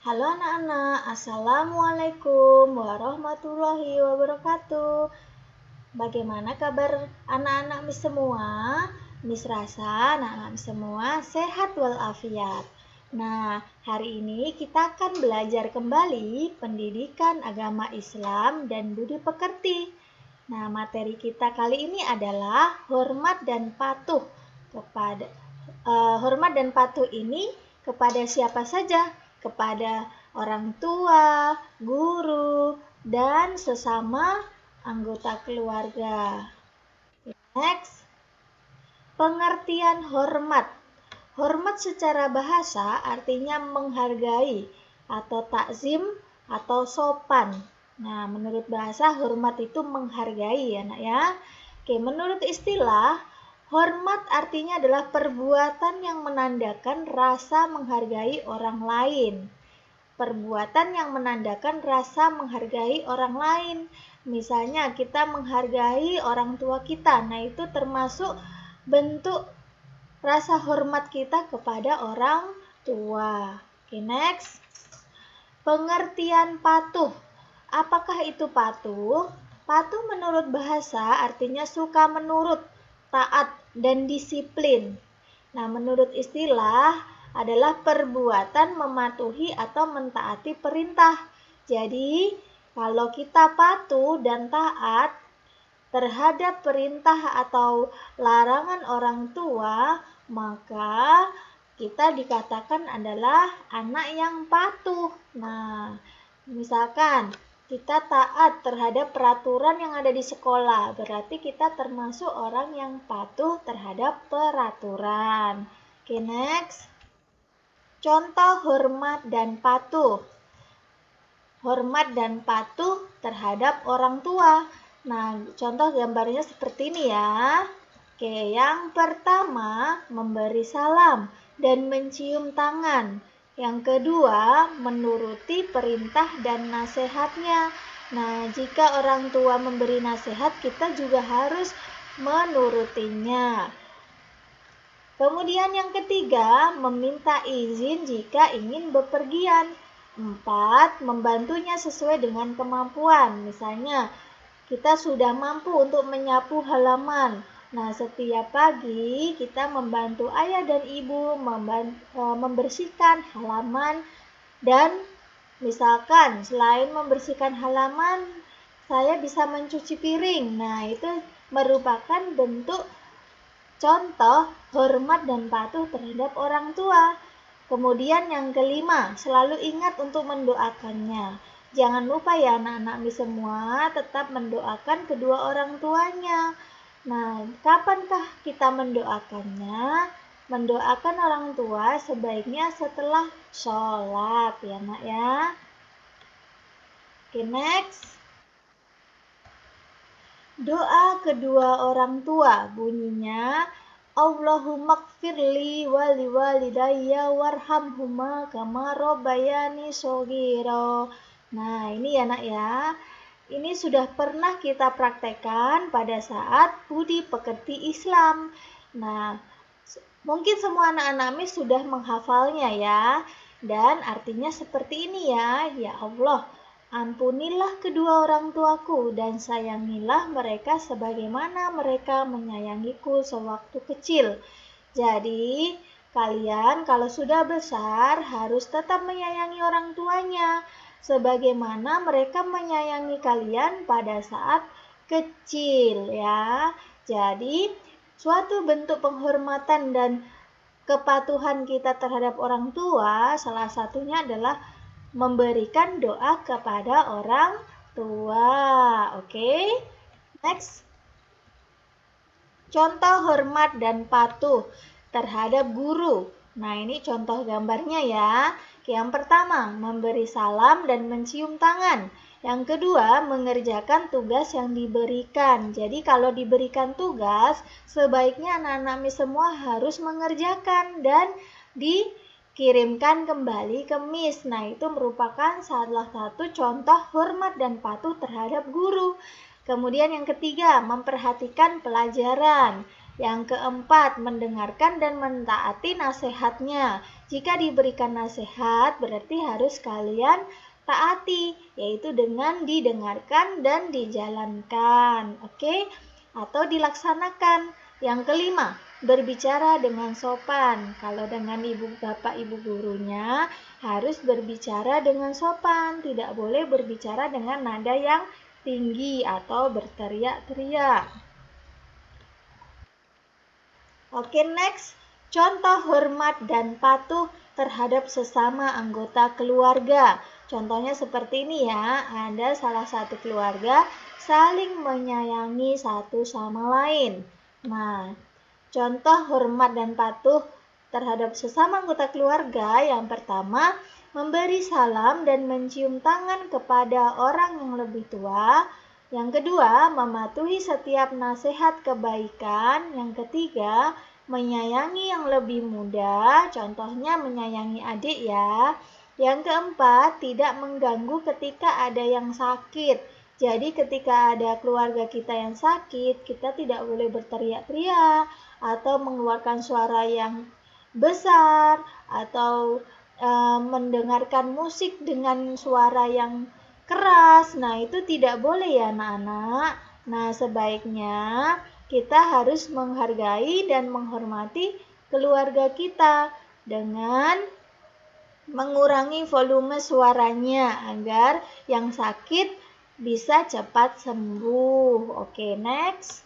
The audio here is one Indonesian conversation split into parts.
Halo anak-anak, Assalamualaikum warahmatullahi wabarakatuh. Bagaimana kabar anak-anak Miss semua? Miss rasa anak-anak Miss semua sehat walafiat. Nah, hari ini kita akan belajar kembali pendidikan agama Islam dan budi pekerti. Nah, materi kita kali ini adalah hormat dan patuh kepada hormat dan patuh ini kepada siapa saja? Kepada orang tua, guru, dan sesama anggota keluarga. Next, pengertian hormat. Hormat secara bahasa artinya menghargai atau takzim atau sopan. Nah, menurut bahasa hormat itu menghargai ya, Nak ya. Oke, menurut istilah hormat artinya adalah perbuatan yang menandakan rasa menghargai orang lain. Perbuatan yang menandakan rasa menghargai orang lain. Misalnya kita menghargai orang tua kita. Nah, itu termasuk bentuk rasa hormat kita kepada orang tua. Oke, next. Pengertian patuh. Apakah itu patuh? Patuh menurut bahasa artinya suka menurut, taat, dan disiplin. Nah, menurut istilah adalah perbuatan mematuhi atau mentaati perintah. Jadi, kalau kita patuh dan taat terhadap perintah atau larangan orang tua, maka kita dikatakan adalah anak yang patuh. Nah, misalkan kita taat terhadap peraturan yang ada di sekolah, berarti kita termasuk orang yang patuh terhadap peraturan. Oke, next. Contoh hormat dan patuh. Hormat dan patuh terhadap orang tua. Nah, contoh gambarnya seperti ini ya. Oke, yang pertama memberi salam dan mencium tangan. Yang kedua, menuruti perintah dan nasihatnya. Nah, jika orang tua memberi nasihat, kita juga harus menurutinya. Kemudian yang ketiga, meminta izin jika ingin bepergian. 4. Membantunya sesuai dengan kemampuan. Misalnya, kita sudah mampu untuk menyapu halaman. Nah, setiap pagi kita membantu ayah dan ibu membersihkan halaman. Dan misalkan selain membersihkan halaman, saya bisa mencuci piring. Nah, itu merupakan bentuk contoh hormat dan patuh terhadap orang tua. Kemudian yang kelima, selalu ingat untuk mendoakannya. Jangan lupa ya anak-anak semua, tetap mendoakan kedua orang tuanya. Nah, kapankah kita mendoakannya? Mendoakan orang tua sebaiknya setelah sholat ya Nak ya. Oke, next. Doa kedua orang tua bunyinya Allahumma gfirli wali walidayya warhamhuma kama rabbayani shaghira. Nah, ini ya Nak ya. Ini sudah pernah kita praktekkan pada saat budi pekerti Islam. Nah, mungkin semua anak-anak Miss sudah menghafalnya ya. Dan artinya seperti ini ya. Ya Allah, ampunilah kedua orang tuaku dan sayangilah mereka sebagaimana mereka menyayangiku sewaktu kecil. Jadi, kalian kalau sudah besar harus tetap menyayangi orang tuanya sebagaimana mereka menyayangi kalian pada saat kecil ya. Jadi, suatu bentuk penghormatan dan kepatuhan kita terhadap orang tua salah satunya adalah memberikan doa kepada orang tua. Oke, next. Contoh hormat dan patuh terhadap guru. Nah, ini contoh gambarnya ya. Yang pertama, memberi salam dan mencium tangan. Yang kedua, mengerjakan tugas yang diberikan. Jadi, kalau diberikan tugas, sebaiknya anak-anak Miss semua harus mengerjakan dan dikirimkan kembali ke Miss. Nah, itu merupakan salah satu contoh hormat dan patuh terhadap guru. Kemudian yang ketiga, memperhatikan pelajaran. Yang keempat, mendengarkan dan mentaati nasihatnya. Jika diberikan nasihat, berarti harus kalian taati, yaitu dengan didengarkan dan dijalankan, oke? Atau dilaksanakan. Yang kelima, berbicara dengan sopan. Kalau dengan ibu bapak ibu gurunya, harus berbicara dengan sopan, tidak boleh berbicara dengan nada yang tinggi atau berteriak-teriak. Oke, next. Contoh hormat dan patuh terhadap sesama anggota keluarga. Contohnya seperti ini ya, ada salah satu keluarga saling menyayangi satu sama lain. Nah, contoh hormat dan patuh terhadap sesama anggota keluarga yang pertama, memberi salam dan mencium tangan kepada orang yang lebih tua. Yang kedua, mematuhi setiap nasihat kebaikan. Yang ketiga, menyayangi yang lebih muda, contohnya menyayangi adik ya. Yang keempat, tidak mengganggu ketika ada yang sakit. Jadi ketika ada keluarga kita yang sakit, kita tidak boleh berteriak-teriak atau mengeluarkan suara yang besar atau mendengarkan musik dengan suara yang keras. Nah, itu tidak boleh ya anak-anak. Nah, sebaiknya kita harus menghargai dan menghormati keluarga kita dengan mengurangi volume suaranya agar yang sakit bisa cepat sembuh. Oke, next.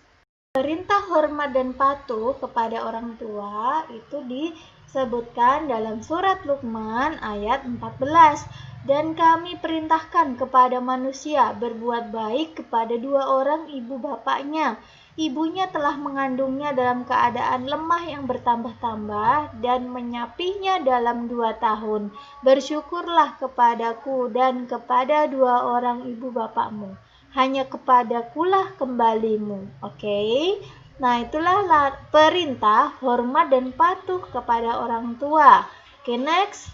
Perintah hormat dan patuh kepada orang tua itu disebutkan dalam surat Luqman ayat 14. Dan kami perintahkan kepada manusia berbuat baik kepada dua orang ibu bapaknya. Ibunya telah mengandungnya dalam keadaan lemah yang bertambah-tambah dan menyapihnya dalam 2 tahun. Bersyukurlah kepadaku dan kepada dua orang ibu bapakmu. Hanya kepadakulah kembalimu. Oke. Nah, itulah perintah hormat dan patuh kepada orang tua. Oke, next.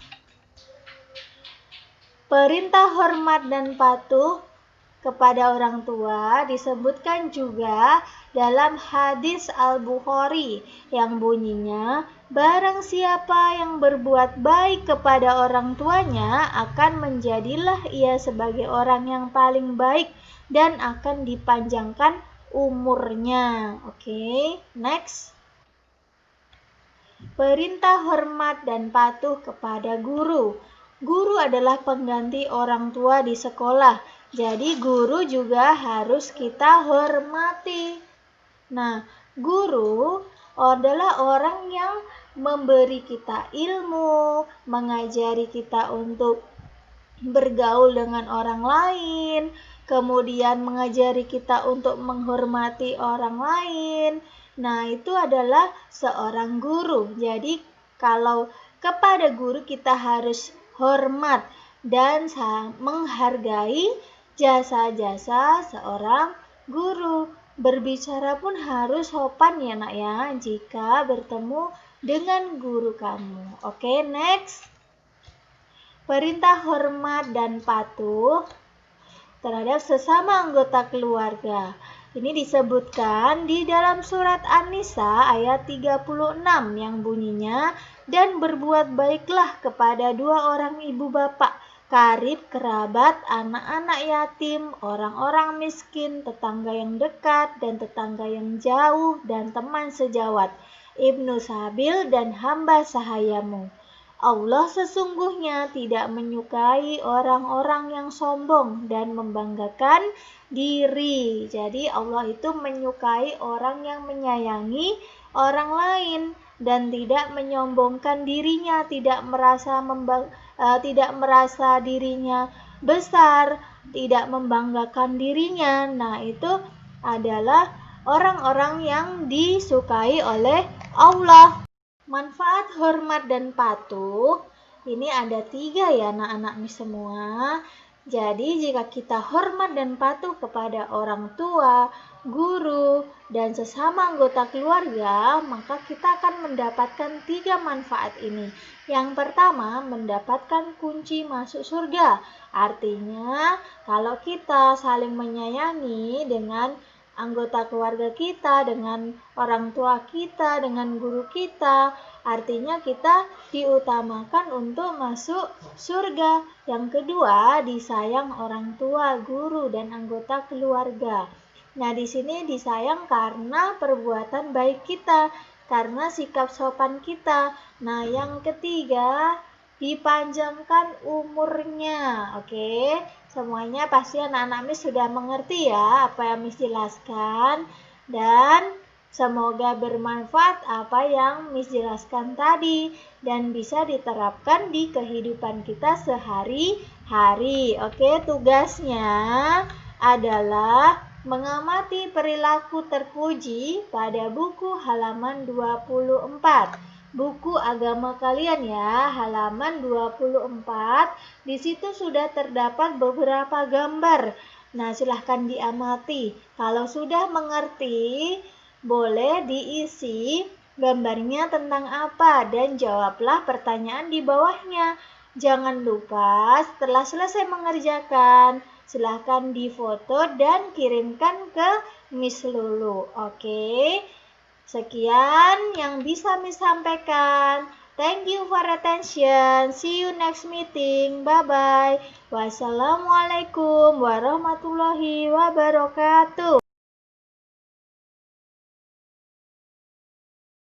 Perintah hormat dan patuh kepada orang tua disebutkan juga dalam hadis Al-Bukhari yang bunyinya, barang siapa yang berbuat baik kepada orang tuanya akan menjadilah ia sebagai orang yang paling baik dan akan dipanjangkan umurnya. Oke, next. Perintah hormat dan patuh kepada guru. Guru adalah pengganti orang tua di sekolah. Jadi guru juga harus kita hormati. Nah, guru adalah orang yang memberi kita ilmu, mengajari kita untuk bergaul dengan orang lain, kemudian mengajari kita untuk menghormati orang lain. Nah, itu adalah seorang guru. Jadi, kalau kepada guru kita harus hormat dan menghargai jasa-jasa seorang guru. Berbicara pun harus sopan ya nak ya jika bertemu dengan guru kamu. Oke, next. Perintah hormat dan patuh terhadap sesama anggota keluarga. Ini disebutkan di dalam surat An-Nisa ayat 36 yang bunyinya, dan berbuat baiklah kepada dua orang ibu bapak, karib, kerabat, anak-anak yatim, orang-orang miskin, tetangga yang dekat dan tetangga yang jauh, dan teman sejawat, ibnu sabil dan hamba sahayamu. Allah sesungguhnya tidak menyukai orang-orang yang sombong dan membanggakan diri. Jadi Allah itu menyukai orang yang menyayangi orang lain dan tidak menyombongkan dirinya, tidak merasa dirinya besar, tidak membanggakan dirinya. Nah, itu adalah orang-orang yang disukai oleh Allah. Manfaat hormat dan patuh, ini ada 3 ya anak-anak semua. Jadi jika kita hormat dan patuh kepada orang tua, guru, dan sesama anggota keluarga, maka kita akan mendapatkan 3 manfaat ini. Yang pertama, mendapatkan kunci masuk surga. Artinya, kalau kita saling menyayangi dengan anggota keluarga kita, dengan orang tua kita, dengan guru kita. Artinya kita diutamakan untuk masuk surga. Yang kedua, disayang orang tua, guru, dan anggota keluarga. Nah, di sini disayang karena perbuatan baik kita, karena sikap sopan kita. Nah, yang ketiga, dipanjangkan umurnya. Oke, semuanya pasti anak-anak Miss sudah mengerti ya apa yang Miss jelaskan, dan semoga bermanfaat apa yang Miss jelaskan tadi dan bisa diterapkan di kehidupan kita sehari-hari. Oke, tugasnya adalah mengamati perilaku terpuji pada buku halaman 24. Buku agama kalian ya, halaman 24. Di situ sudah terdapat beberapa gambar. Nah, silahkan diamati. Kalau sudah mengerti, boleh diisi gambarnya tentang apa dan jawablah pertanyaan di bawahnya. Jangan lupa setelah selesai mengerjakan, silahkan difoto dan kirimkan ke Miss Lulu. Oke. Sekian yang bisa Miss sampaikan. Thank you for attention. See you next meeting. Bye-bye. Wassalamualaikum warahmatullahi wabarakatuh.